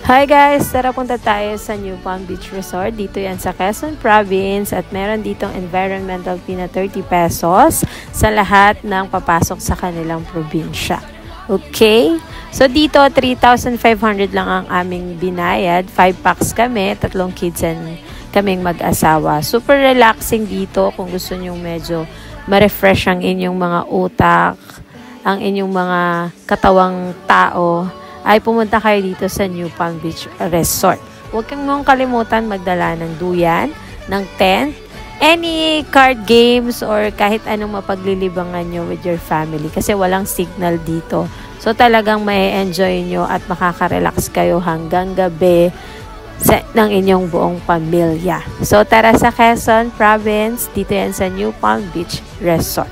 Hi guys! Tara punta tayo sa New Palm Beach Resort. Dito yan sa Quezon Province at meron ditong environmental fee na 30 pesos sa lahat ng papasok sa kanilang probinsya. Okay? So dito 3,500 lang ang aming binayad. 5 packs kami, 3 kids and kaming mag-asawa. Super relaxing dito kung gusto nyong medyo ma-refresh ang inyong mga utak, ang inyong mga katawang tao, ay pumunta kayo dito sa New Palm Beach Resort. Huwag kang mong kalimutan magdala ng duyan, ng tent, any card games, or kahit anong mapaglilibangan nyo with your family kasi walang signal dito. So talagang may-enjoy nyo at makaka-relax kayo hanggang gabi ng inyong buong pamilya. So tara sa Quezon Province, dito yan sa New Palm Beach Resort.